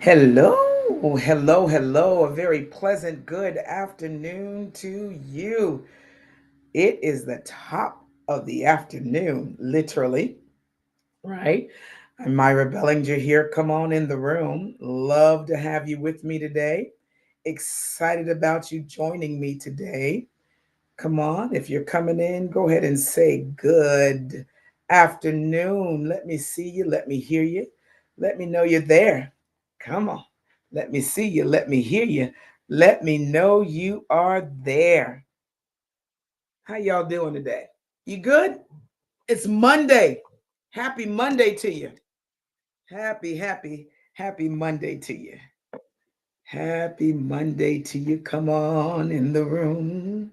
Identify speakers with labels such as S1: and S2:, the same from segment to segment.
S1: Hello, hello, hello. A very pleasant good afternoon to you. It is the top of the afternoon, literally, right? I'm Myra Bellinger here. Come on in the room. Love to have you with me today. Excited about you joining me today. Come on, if you're coming in, go ahead and say good afternoon. Let me see you. Let me hear you. Let me know you're there. Come on. Let me see you. Let me hear you. Let me know you are there. How y'all doing today? You good? It's Monday. Happy Monday to you. Happy Monday to you. Happy Monday to you. Come on in the room.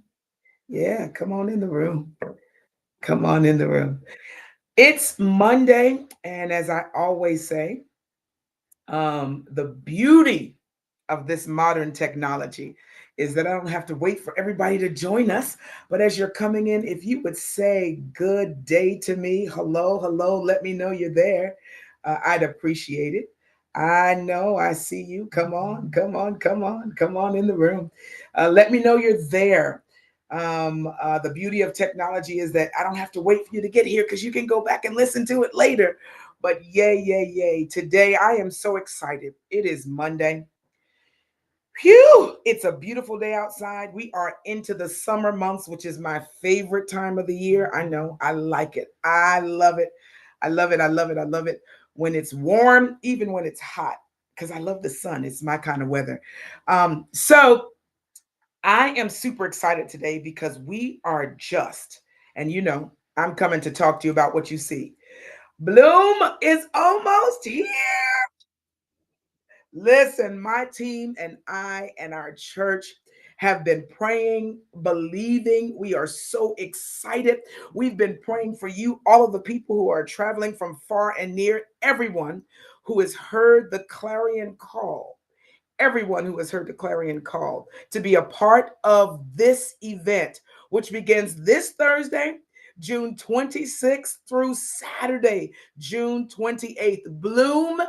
S1: Yeah, come on in the room. Come on in the room. It's Monday, and as I always say, the beauty of this modern technology is that I don't have to wait for everybody to join us. But as you're coming in, if you would say good day to me, hello, hello, let me know you're there. I'd appreciate it. I know I see you. Come on, come on, come on, come on in the room. Let me know you're there. The beauty of technology is that I don't have to wait for you to get here because you can go back and listen to it later. But yay, yay, yay. Today I am so excited. It is Monday. Phew, it's a beautiful day outside. We are into the summer months, which is my favorite time of the year. I know, I like it. I love it. I love it. I love it. I love it when it's warm, even when it's hot, because I love the sun. It's my kind of weather. So I am super excited today because we are just, and I'm coming to talk to you about what you see. Bloom is almost here. Listen, my team and I and our church have been praying, believing. We are so excited. We've been praying for you, all of the people who are traveling from far and near, everyone who has heard the clarion call. Everyone who has heard the clarion call to be a part of this event, which begins this Thursday, June 26th through Saturday, June 28th. Bloom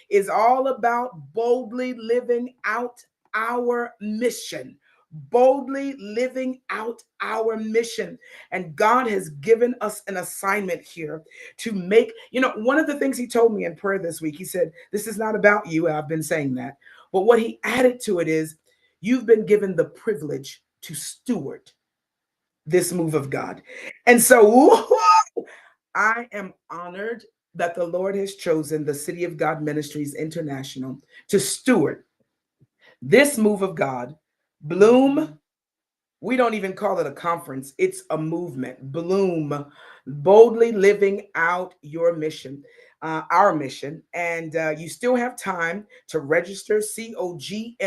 S1: is all about boldly living out our mission. Boldly living out our mission. And God has given us an assignment here to make, one of the things He told me in prayer this week, He said, this is not about you. I've been saying that. But what He added to it is, you've been given the privilege to steward this move of God. And so I am honored that the Lord has chosen the City of God Ministries International to steward this move of God. Bloom, we don't even call it a conference, it's a movement. Bloom, boldly living out your mission, our mission. And you still have time to register, cogmc.org,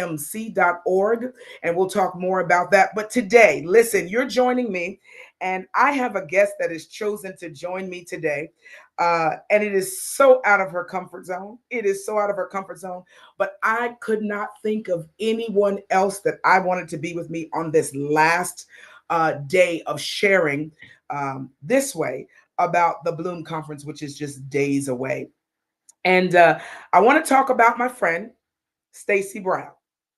S1: and we'll talk more about that. But today, listen, you're joining me, and I have a guest that is chosen to join me today. And it is so out of her comfort zone. It is so out of her comfort zone. But I could not think of anyone else that I wanted to be with me on this last day of sharing this way about the Bloom Conference, which is just days away. And I want to talk about my friend, Stacy Brown,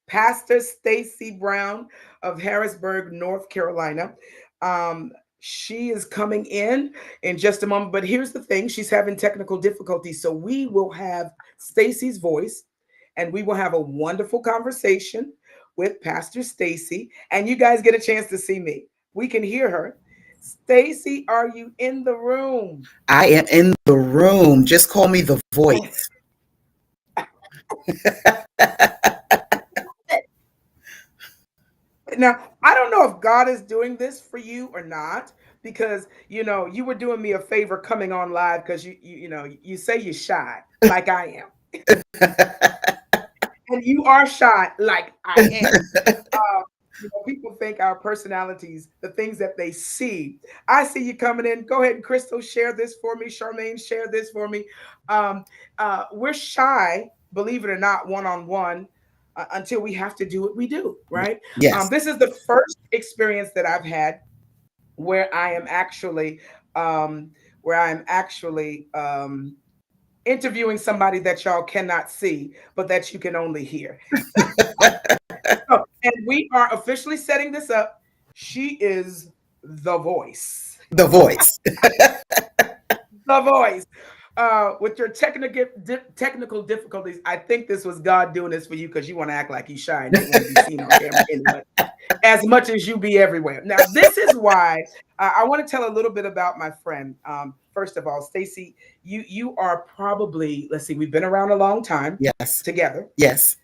S1: Pastor Stacy Brown of Harrisburg, North Carolina. Um, she is coming in just a moment, but here's the thing: she's having technical difficulties, so we will have Stacy's voice, and we will have a wonderful conversation with Pastor Stacy, and you guys get a chance to see me. We can hear her. Stacy, are you in the room?
S2: I am in the room. Just call me the voice.
S1: Now, I don't know if God is doing this for you or not, because you were doing me a favor coming on live, because you say you're shy like I am, and you are shy like I am. People think our personalities, the things that they see. I see you coming in. Go ahead, Crystal, share this for me. Charmaine, share this for me. Um, we're shy, believe it or not, one on one, until we have to do what we do, right?
S2: Yes.
S1: This is the first experience that I've had where I am actually, um, where I am actually interviewing somebody that y'all cannot see, but that you can only hear. So, and we are officially setting this up. She is the voice.
S2: The voice.
S1: The voice. With your technical difficulties, I think this was God doing this for you because you want to act like you shy and didn't want to be seen on camera anyway, as much as you be everywhere. Now, this is why I want to tell a little bit about my friend. First of all, Stacy, you are probably, let's see, we've been around a long time
S2: Yes.
S1: together.
S2: Yes.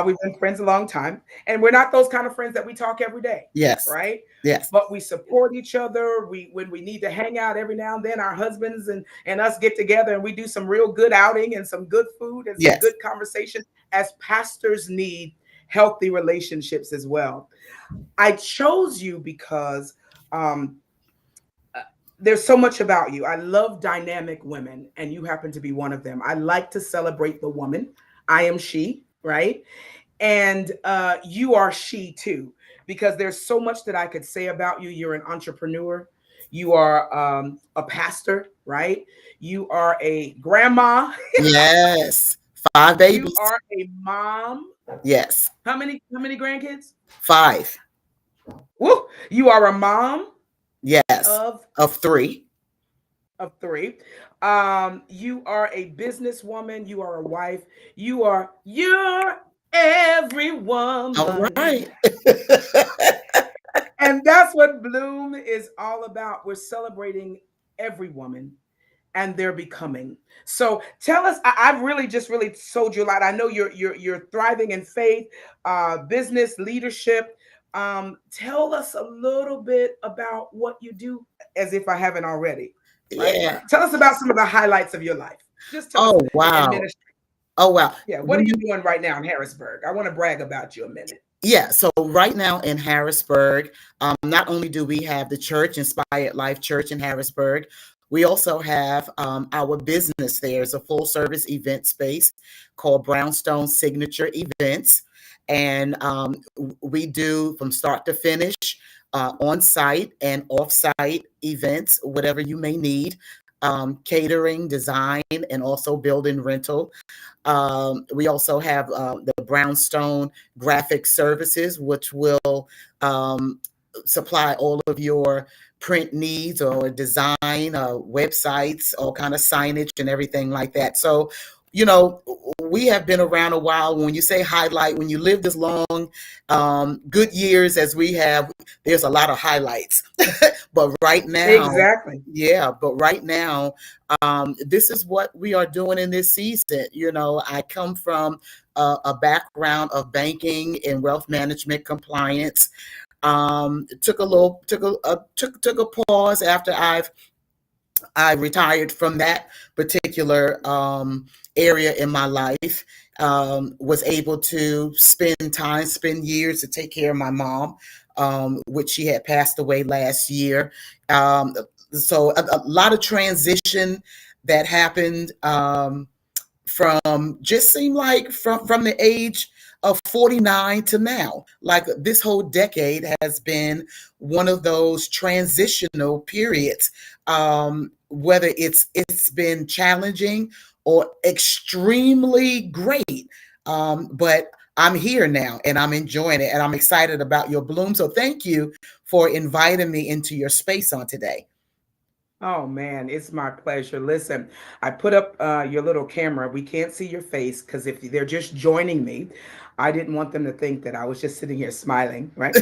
S1: We've been friends a long time, and we're not those kind of friends that we talk every day,
S2: Yes.
S1: right?
S2: Yes.
S1: But we support each other. We when we need to hang out every now and then, our husbands and us get together and we do some real good outing and some good food and some
S2: Yes.
S1: good conversation. As pastors need healthy relationships as well. I chose you because um, there's so much about you. I love dynamic women, and you happen to be one of them. I like to celebrate the woman. I am she, right? And you are she too, because there's so much that I could say about you. You're an entrepreneur, you are a pastor, right? You are a grandma,
S2: Yes. Five
S1: you
S2: babies.
S1: are a mom.
S2: Yes.
S1: How many grandkids?
S2: Five.
S1: Woo! You are a mom
S2: Yes.
S1: of
S2: Of three.
S1: three. You are a businesswoman, you are a wife, you're every
S2: All
S1: woman.
S2: right.
S1: And that's what Bloom is all about. We're celebrating every woman and their becoming. So tell us, I've really just really sold you a lot. I know you're thriving in faith, business, leadership. Tell us a little bit about what you do, as if I haven't already, right?
S2: Yeah.
S1: Tell us about some of the highlights of your life. Just tell us
S2: Oh,
S1: in
S2: wow.
S1: ministry.
S2: Oh, wow.
S1: Yeah, what are
S2: When
S1: you
S2: you
S1: doing right now in Harrisburg? I want to brag about you a minute.
S2: Yeah, so right now in Harrisburg, not only do we have the church, Inspired Life Church in Harrisburg, we also have our business there. It's a full service event space called Brownstone Signature Events. And we do from start to finish on site and off site events, whatever you may need, catering, design, and also building rental. We also have the Brownstone Graphic Services, which will um, supply all of your print needs or design, websites, all kind of signage and everything like that. So, you know, we have been around a while. When you say highlight, when you live this long, good years as we have, there's a lot of highlights. But right now,
S1: Exactly.
S2: yeah, but right now, this is what we are doing in this season. You know, I come from a background of banking and wealth management compliance. Took a pause after I retired from that particular area in my life. Was able to spend years to take care of my mom, which she had passed away last year. Um, so a lot of transition that happened. From just seemed like from the age of 49 to now, like this whole decade has been one of those transitional periods, whether it's been challenging or extremely great, but I'm here now and I'm enjoying it and I'm excited about your Bloom. So thank you for inviting me into your space on today.
S1: Oh man, it's my pleasure. Listen, I put up your little camera. We can't see your face because if they're just joining me, I didn't want them to think that I was just sitting here smiling, right?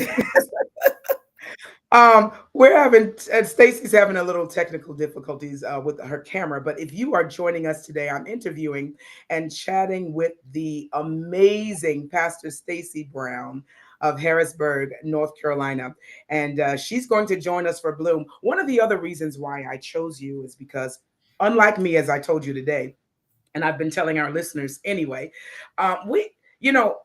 S1: We're having and Stacy's having a little technical difficulties with her camera, but if you are joining us today, I'm interviewing and chatting with the amazing Pastor Stacy Brown of Harrisburg, North Carolina, and she's going to join us for Bloom. One of the other reasons why I chose you is because, unlike me, as I told you today, and I've been telling our listeners anyway, we, you know,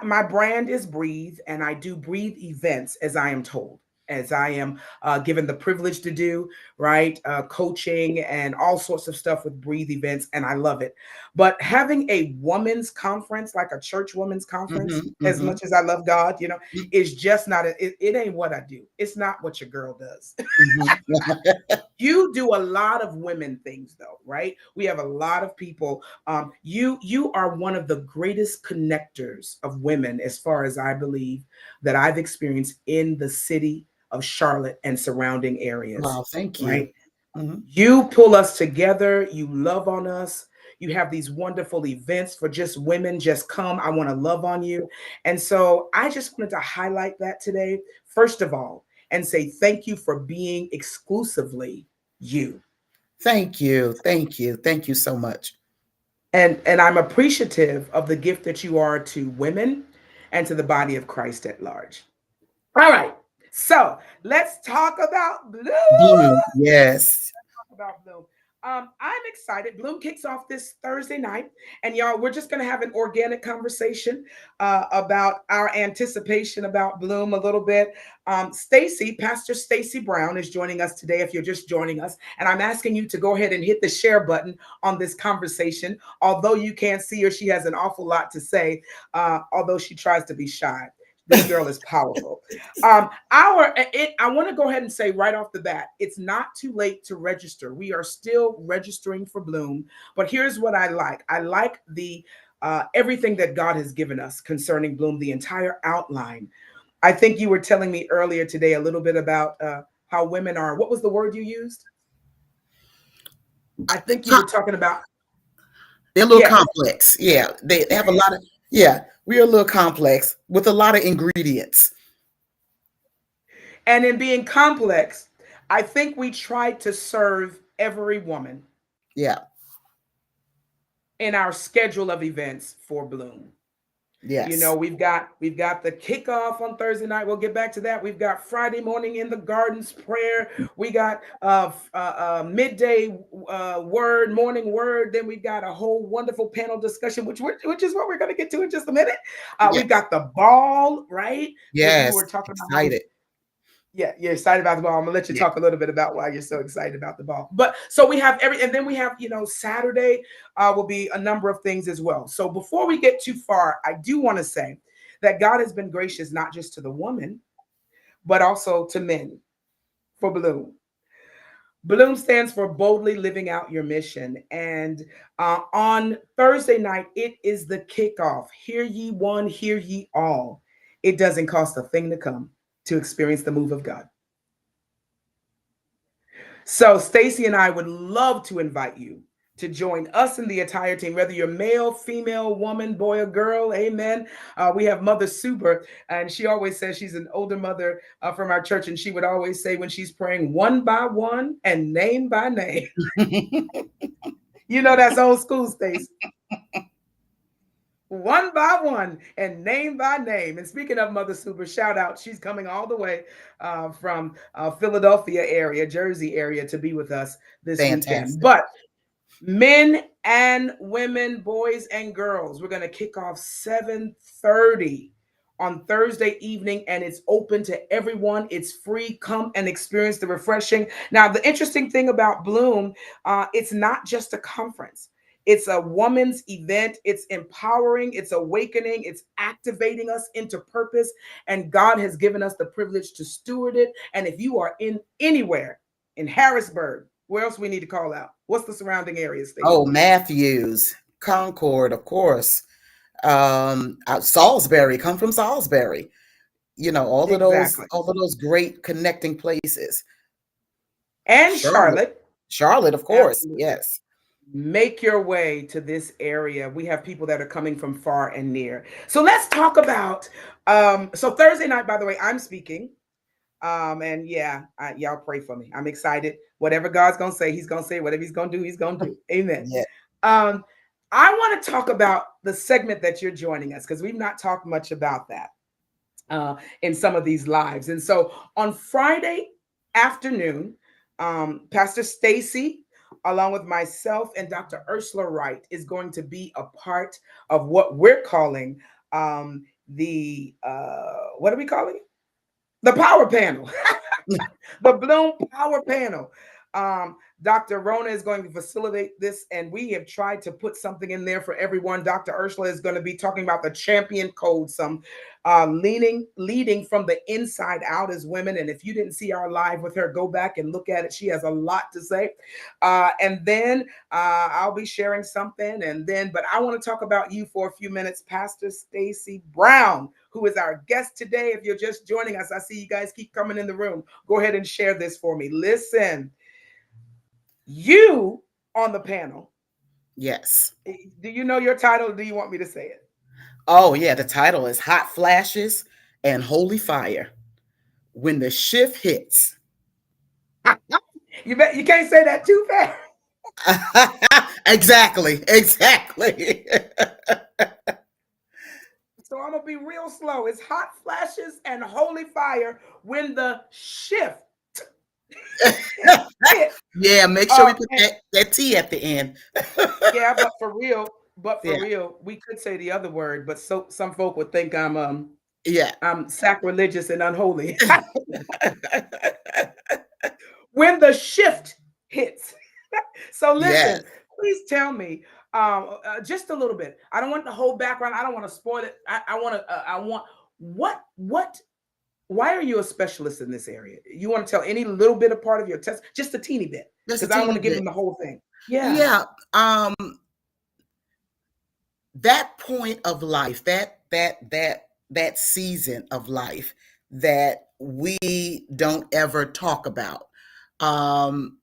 S1: my brand is Breathe, and I do Breathe events as I am told, as I am given the privilege to do, right? Coaching and all sorts of stuff with Breathe events, and I love it. But having a women's conference, like a church women's conference,
S2: Hmm.
S1: as
S2: Hmm.
S1: much as I love God, is just not, it ain't what I do. It's not what your girl does.
S2: Hmm.
S1: You do a lot of women things though, right? We have a lot of people. You are one of the greatest connectors of women, as far as I believe, that I've experienced in the city of Charlotte and surrounding areas,
S2: Wow, thank you.
S1: right?
S2: Mhm.
S1: You pull us together, you love on us. You have these wonderful events for just women, just come, I want to love on you. And so I just wanted to highlight that today, first of all, and say thank you for being exclusively you.
S2: Thank you. Thank you. Thank you so much.
S1: And I'm appreciative of the gift that you are to women and to the body of Christ at large. All right. So let's talk about Bloom.
S2: Bloom. Yes.
S1: About Bloom. I'm excited. Bloom kicks off this Thursday night, and y'all, we're just going to have an organic conversation about our anticipation about Bloom a little bit. Stacy, Pastor Stacy Brown, is joining us today. If you're just joining us, and I'm asking you to go ahead and hit the share button on this conversation. Although you can't see her, she has an awful lot to say. Although she tries to be shy, this girl is powerful. I want to go ahead and say right off the bat, it's not too late to register. We are still registering for Bloom, but here's what I like. I like the everything that God has given us concerning Bloom, the entire outline. I think you were telling me earlier today a little bit about how women are. What was the word you used? I think you were talking about.
S2: They're a little
S1: Yeah,
S2: complex. Yeah. They have a lot of, yeah, we are a little complex with a lot of ingredients.
S1: and in being complex, I think we try to serve every woman
S2: Yeah.
S1: in our schedule of events for Bloom. You know,
S2: Yes.
S1: we've got the kickoff on Thursday night. We'll get back to that. We've got Friday morning in the gardens prayer. We got midday word, morning word. Then we've got a whole wonderful panel discussion, which is what we're going to get to in just a minute. We've
S2: Yes.
S1: got the ball, right? Where you were
S2: Yes.
S1: talking about how we
S2: Excited.
S1: yeah, you're excited about the ball. I'm gonna let you
S2: Yeah.
S1: talk a little bit about why you're so excited about the ball. But so we have every, and then we have, Saturday will be a number of things as well. So before we get too far, I do want to say that God has been gracious not just to the woman, but also to men for Bloom. Bloom stands for boldly living out your mission. And on Thursday night, it is the kickoff. Hear ye one, hear ye all. It doesn't cost a thing to come to experience the move of God. So Stacy and I would love to invite you to join us and the entire team, whether you're male, female, woman, boy, or girl. Amen. We have Mother Super, and she always says she's an older mother from our church, and she would always say when she's praying, one by one and name by name. You know that's old school, Stacy. One by one and name by name. And speaking of Mother Super, shout out, she's coming all the way from Philadelphia area, Jersey area, to be with us this weekend.
S2: Fantastic.
S1: But men and women, boys and girls, we're going to kick off 7:30 on Thursday evening, and it's open to everyone. It's free. Come and experience the refreshing. Now, the interesting thing about Bloom, it's not just a conference. It's a woman's event. It's empowering, it's awakening, it's activating us into purpose. And God has given us the privilege to steward it. And if you are in anywhere in Harrisburg, where else we need to call out? What's the surrounding area,
S2: Oh,
S1: Stacy?
S2: Matthews, Concord, of course. Salisbury, come from Salisbury.
S1: Exactly.
S2: All of those great connecting places.
S1: And
S2: Charlotte.
S1: Charlotte,
S2: Charlotte, of course.
S1: absolutely.
S2: Yes.
S1: Make your way to this area. We have people that are coming from far and near. So let's talk about so Thursday night, by the way, I'm speaking. And yeah, y'all pray for me. I'm excited. Whatever God's gonna say, He's gonna say. Whatever He's gonna do, He's gonna do. Amen.
S2: Yeah.
S1: Um, I want to talk about the segment that you're joining us because we've not talked much about that in some of these lives. And so on Friday afternoon, Pastor Stacy, along with myself and Dr. Ursula Wright, is going to be a part of what we're calling the what are we calling it? The power panel. The Bloom Power Panel. Dr. Rona is going to facilitate this, and we have tried to put something in there for everyone. Dr. Ursula is going to be talking about the champion code, some leading from the inside out as women. And if you didn't see our live with her, go back and look at it. She has a lot to say. And then I'll be sharing something. But I want to talk about you for a few minutes, Pastor Stacy Brown, who is our guest today. If you're just joining us, I see you guys keep coming in the room. Go ahead and share this for me. Listen, you on the panel.
S2: Yes.
S1: Do you know your title, or do you want me to say it?
S2: Oh, yeah. The title is Hot Flashes and Holy Fire. When the shift hits.
S1: You bet you can't say that too fast.
S2: Exactly. Exactly.
S1: So I'm gonna be real slow. It's hot flashes and holy fire when the shift hit.
S2: Yeah, make sure we put
S1: And
S2: that T at the end.
S1: yeah, but for
S2: Yeah.
S1: real, we could say the other word, but so some folk would think
S2: Yeah.
S1: I'm sacrilegious and unholy. When the shift hits. So
S2: Yes.
S1: listen, please tell me just a little bit. I don't want the whole background. I don't want to spoil it. I want to. I want what. Why are you a specialist in this area? You want to tell any little bit of part of your test, just a teeny bit,
S2: Just a
S1: because I don't want
S2: teeny
S1: to give
S2: bit.
S1: them the whole thing. Yeah.
S2: Yeah. That point of life, that season of life that we don't ever talk about. Um,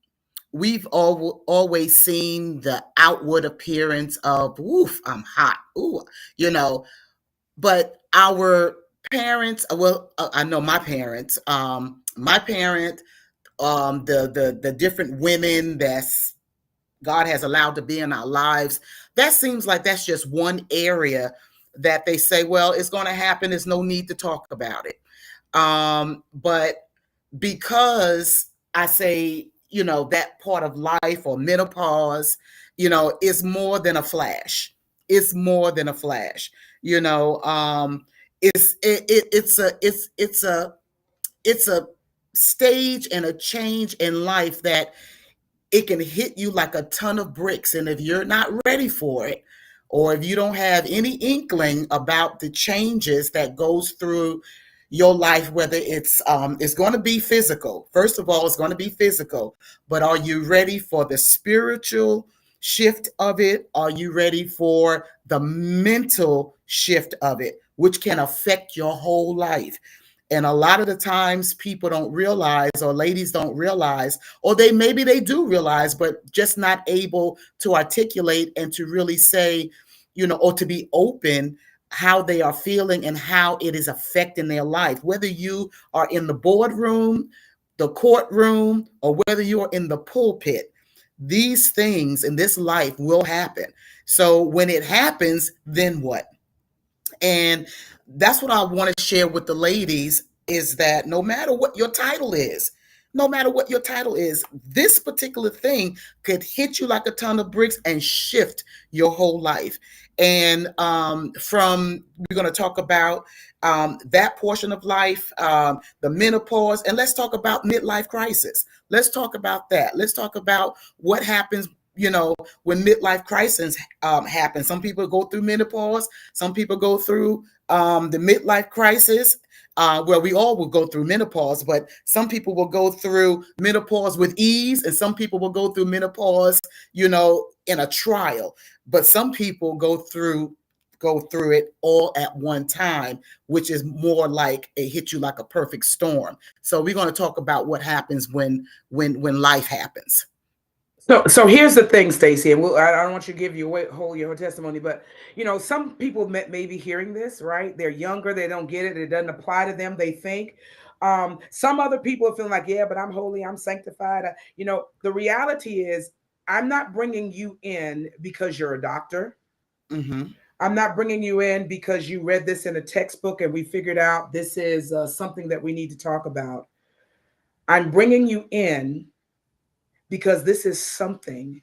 S2: we've always seen the outward appearance of, woof, I'm hot. Ooh, you know, but our parents, well, I know my parent, the different women that's God has allowed to be in our lives, that seems like that's just one area that they say, well, it's going to happen. There's no need to talk about it. But because I say, that part of life or menopause, is more than a flash. It's more than a flash. You know, it's a stage and a change in life that it can hit you like a ton of bricks. And if you're not ready for it, or if you don't have any inkling about the changes that goes through your life, whether it's going to be physical. First of all, it's going to be physical, but are you ready for the spiritual shift of it? Are you ready for the mental shift of it, which can affect your whole life? And a lot of the times people don't realize, or ladies don't realize, or maybe they do realize, but just not able to articulate and to really say, or to be open how they are feeling and how it is affecting their life. Whether you are in the boardroom, the courtroom, or whether you are in the pulpit, these things in this life will happen. So when it happens, then what? And that's what I want to share with the ladies, is that no matter what your title is, no matter what your title is, this particular thing could hit you like a ton of bricks and shift your whole life. And we're going to talk about that portion of life, the menopause, and let's talk about midlife crisis. Let's talk about that. Let's talk about what happens, when midlife crisis happens. Some people go through menopause. Some people go through the midlife crisis. Well, we all will go through menopause, but some people will go through menopause with ease, and some people will go through menopause, in a trial. But some people go through it all at one time, which is more like it hit you like a perfect storm. So we're going to talk about what happens when life happens.
S1: So here's the thing, Stacy, and I don't want you to give your whole testimony, but some people may be hearing this, right? They're younger, they don't get it, it doesn't apply to them. They think some other people are feeling like, yeah, but I'm holy, I'm sanctified. The reality is, I'm not bringing you in because you're a doctor.
S2: Mm-hmm.
S1: I'm not bringing you in because you read this in a textbook and we figured out this is something that we need to talk about. I'm bringing you in because this is something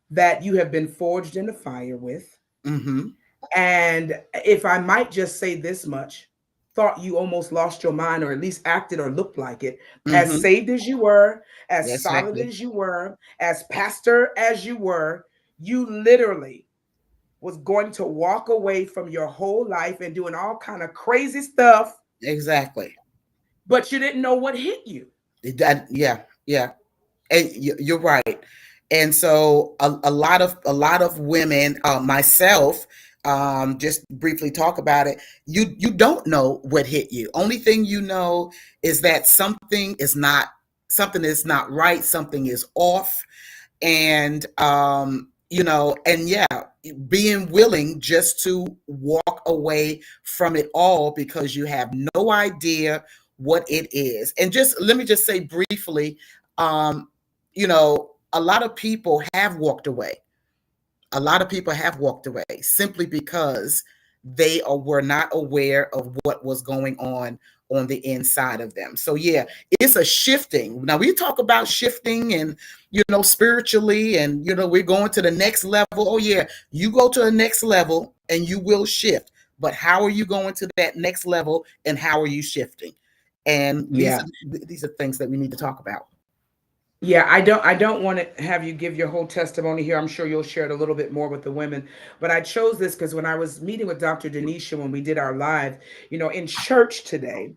S1: that you have been forged in the fire with.
S2: Mm-hmm.
S1: And if I might just say this much, thought you almost lost your mind, or at least acted or looked like it, as
S2: Mm-hmm.
S1: saved as you were, as solid
S2: Exactly.
S1: as you were, as pastor as you were, you literally was going to walk away from your whole life and doing all kind of crazy stuff,
S2: Exactly.
S1: but you didn't know what hit you.
S2: Yeah, yeah. And you're right. And so a lot of women, myself, just briefly talk about it. You don't know what hit you. Only thing you know is that something is not right. Something is off, and and yeah, being willing just to walk away from it all because you have no idea what it is. And just let me just say briefly, um a lot of people have walked away. A lot of people have walked away simply because were not aware of what was going on the inside of them. So yeah, it's a shifting. Now we talk about shifting and spiritually, and we're going to the next level. Oh yeah, you go to the next level and you will shift. But how are you going to that next level, and how are you shifting? And
S1: Yeah.
S2: these are things that we need to talk about.
S1: Yeah, I don't want to have you give your whole testimony here. I'm sure you'll share it a little bit more with the women. But I chose this because when I was meeting with Dr. Denisha when we did our live, in church today,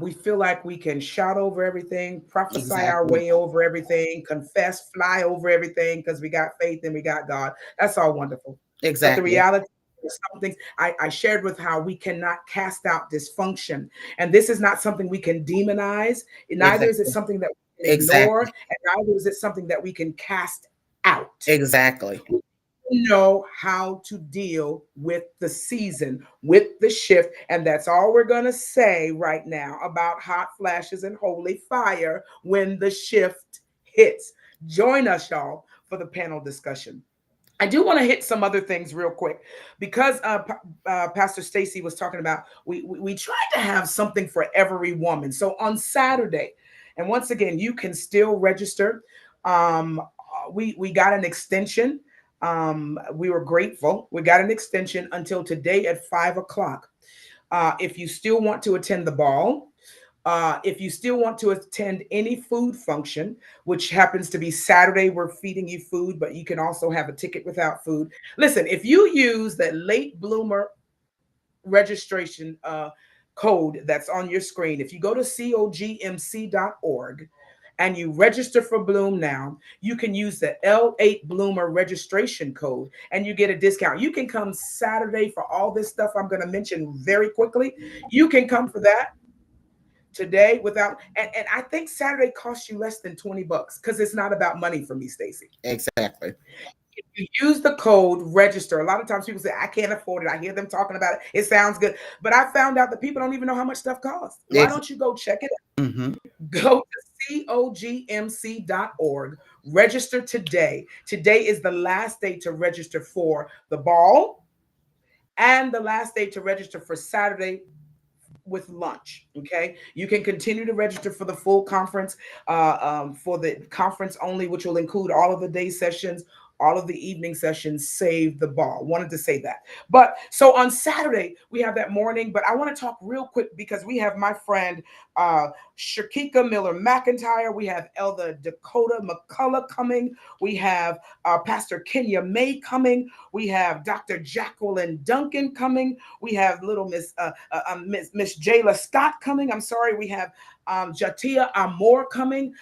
S1: we feel like we can shout over everything, prophesy our
S2: Exactly.
S1: way over everything, confess, fly over everything because we got faith and we got God. That's all wonderful. But the
S2: Exactly.
S1: reality is some things I shared with how we cannot cast out dysfunction. And this is not something we can demonize. Neither is it
S2: Exactly.
S1: something that we can ignore.
S2: Exactly.
S1: And neither is it something that we can cast out.
S2: Exactly.
S1: Know how to deal with the season, with the shift. And that's all we're going to say right now about hot flashes and holy fire when the shift hits. Join us, y'all, for the panel discussion. I do want to hit some other things real quick because Pastor Stacy was talking about we tried to have something for every woman. So on Saturday, and once again, you can still register. We got an extension. We were grateful. We got an extension until today at 5 o'clock. If you still want to attend the ball, if you still want to attend any food function, which happens to be Saturday, we're feeding you food, but you can also have a ticket without food. Listen, if you use the late bloomer registration code that's on your screen, if you go to cogmc.org and you register for Bloom now, you can use the L8 Bloomer registration code and you get a discount. You can come Saturday for all this stuff I'm going to mention very quickly. You can come for that today without, and I think Saturday costs you less than $20 because it's not about money for me, Stacy.
S2: Exactly.
S1: If you use the code register, a lot of times people say I can't afford it. I hear them talking about it. It sounds good, but I found out that people don't even know how much stuff costs. Why
S2: Ex-
S1: don't you go check it
S2: hmm
S1: out? Go to cogmc.org. Register today. Today is the last day to register for the ball and the last day to register for Saturday with lunch. Okay, you can continue to register for the full conference, for the conference only, which will include all of the day sessions, all of the evening sessions. Save the ball. Wanted to say that. But so on Saturday we have that morning. But I want to talk real quick because we have my friend uh, Shakika Miller McIntyre. We have Elder Dakota McCullough coming. We have Pastor Kenya May coming. We have Dr. Jacqueline Duncan coming. We have little Miss Jayla Scott coming. I'm sorry. We have Jatia Amor coming.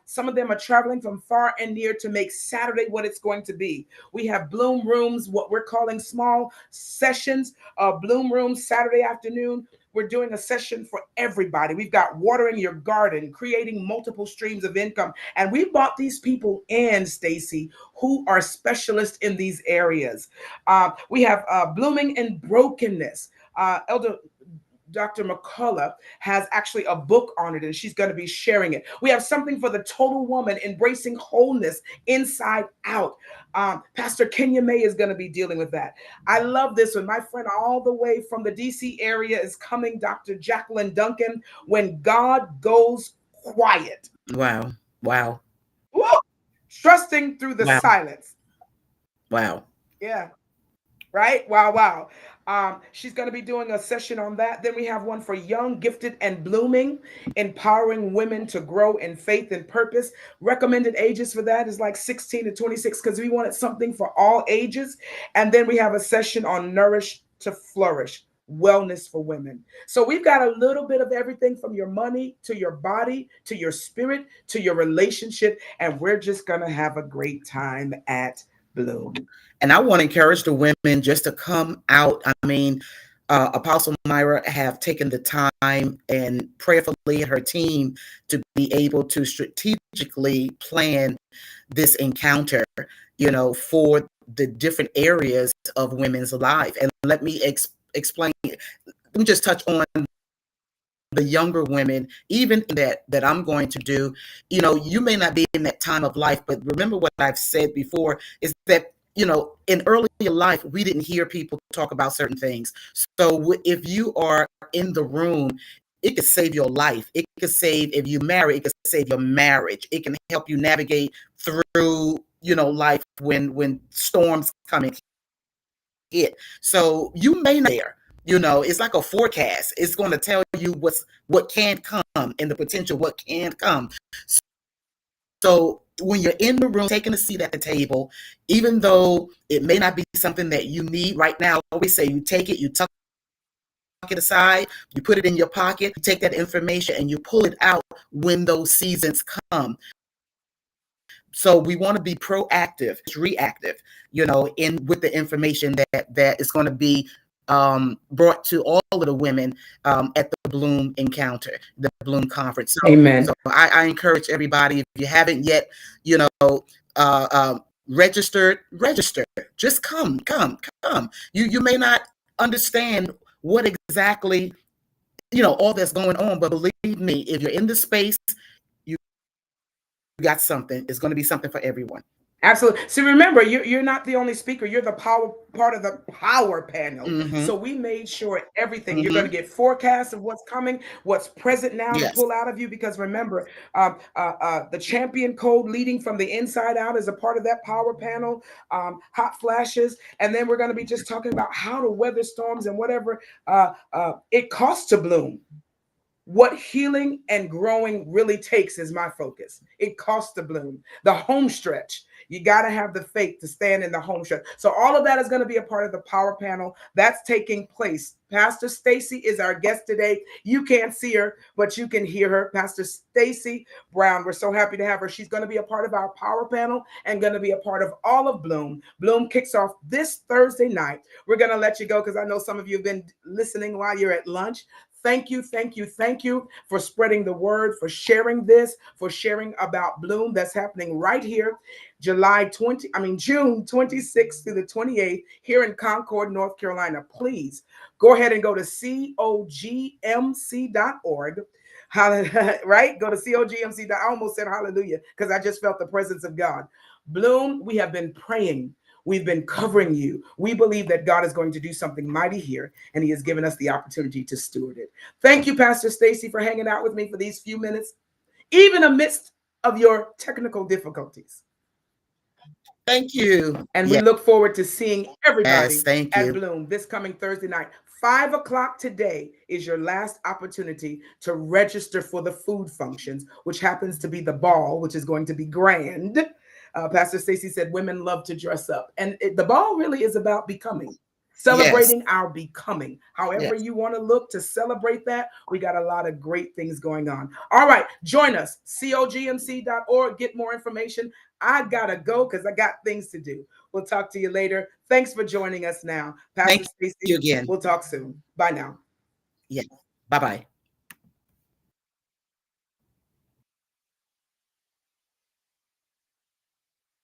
S1: Some of them are traveling from far and near to make Saturday what it's going to be. We have Bloom Rooms, what we're calling small sessions. Bloom Rooms Saturday afternoon. We're doing a session for everybody. We've got watering your garden, creating multiple streams of income. And we brought these people in, Stacy, who are specialists in these areas. We have Blooming in Brokenness. Elder Dr. McCullough has actually a book on it, and she's going to be sharing it. We have something for the total woman, embracing wholeness inside out. Pastor Kenya May is going to be dealing with that. I love this one. My friend, all the way from the DC area, is coming, Dr. Jacqueline Duncan. When God goes quiet,
S2: Wow. Wow.
S1: woo, trusting through the
S2: Wow.
S1: silence.
S2: Wow.
S1: Yeah, right? Wow, wow. She's going to be doing a session on that. Then we have one for young, gifted, and blooming, empowering women to grow in faith and purpose. Recommended ages for that is like 16 to 26 because we wanted something for all ages. And then we have a session on nourish to flourish, wellness for women. So we've got a little bit of everything from your money to your body to your spirit to your relationship. And we're just going to have a great time at Bloom.
S2: And I want to encourage the women just to come out. I mean, Apostle Myra have taken the time and prayerfully her team to be able to strategically plan this encounter, for the different areas of women's life. And let me explain. Let me just touch on the younger women, even that I'm going to do. You may not be in that time of life, but remember what I've said before is that in earlier life, we didn't hear people talk about certain things. So if you are in the room, it could save your life. It could save, if you marry, it could save your marriage. It can help you navigate through, life when storms come and hit. So you may not there. It's like a forecast. It's going to tell you what can come and the potential what can come. So when you're in the room, taking a seat at the table, even though it may not be something that you need right now, I always say you take it, you tuck it aside, you put it in your pocket, you take that information and you pull it out when those seasons come. So we want to be proactive, reactive, in with the information that is going to be brought to all of the women at the Bloom encounter, the Bloom conference.
S1: Amen.
S2: So I encourage everybody, if you haven't yet, register. Just come. You may not understand what exactly, all that's going on, but believe me, if you're in the space, you got something. It's going to be something for everyone.
S1: Absolutely. So remember, you're not the only speaker. You're the power part of the power panel.
S2: Mm-hmm.
S1: So we made sure everything. You're going
S2: Mm-hmm.
S1: to get forecasts of what's coming, what's present now to
S2: Yes.
S1: pull out of you. Because remember, the champion code leading from the inside out is a part of that power panel. Hot flashes, and then we're going to be just talking about how to weather storms and whatever it costs to bloom. What healing and growing really takes is my focus. It costs to bloom. The home stretch. You got to have the faith to stand in the home stretch. So all of that is going to be a part of the power panel that's taking place. Pastor Stacy is our guest today. You can't see her, but you can hear her. Pastor Stacy Brown. We're so happy to have her. She's going to be a part of our power panel and going to be a part of all of Bloom. Bloom kicks off this Thursday night. We're going to let you go because I know some of you have been listening while you're at lunch. Thank you for spreading the word, for sharing this, for sharing about Bloom that's happening right here, June 26th through the 28th here in Concord, North Carolina. Please go ahead and go to cogmc.org. Right? Go to cogmc. I almost said hallelujah because I just felt the presence of God. Bloom, we have been praying. We've been covering you. We believe that God is going to do something mighty here, and He has given us the opportunity to steward it. Thank you, Pastor Stacy, for hanging out with me for these few minutes, even amidst of your technical difficulties.
S2: Thank you.
S1: And we look forward to seeing
S2: Yes,
S1: everybody
S2: thank
S1: at
S2: you.
S1: Bloom this coming Thursday night. 5 o'clock today is your last opportunity to register for the food functions, which happens to be the ball, which is going to be grand. Pastor Stacy said women love to dress up. And the ball really is about becoming,
S2: Yes,
S1: celebrating our becoming. However
S2: yes.
S1: you want to look to celebrate that, we got a lot of great things going on. All right, join us, cogmc.org. Get more information. I got to go because I got things to do. We'll talk to you later. Thanks for joining us now. Pastor
S2: Thank you
S1: Stacy,
S2: again.
S1: we'll talk soon. Bye now.
S2: Yeah. Bye-bye.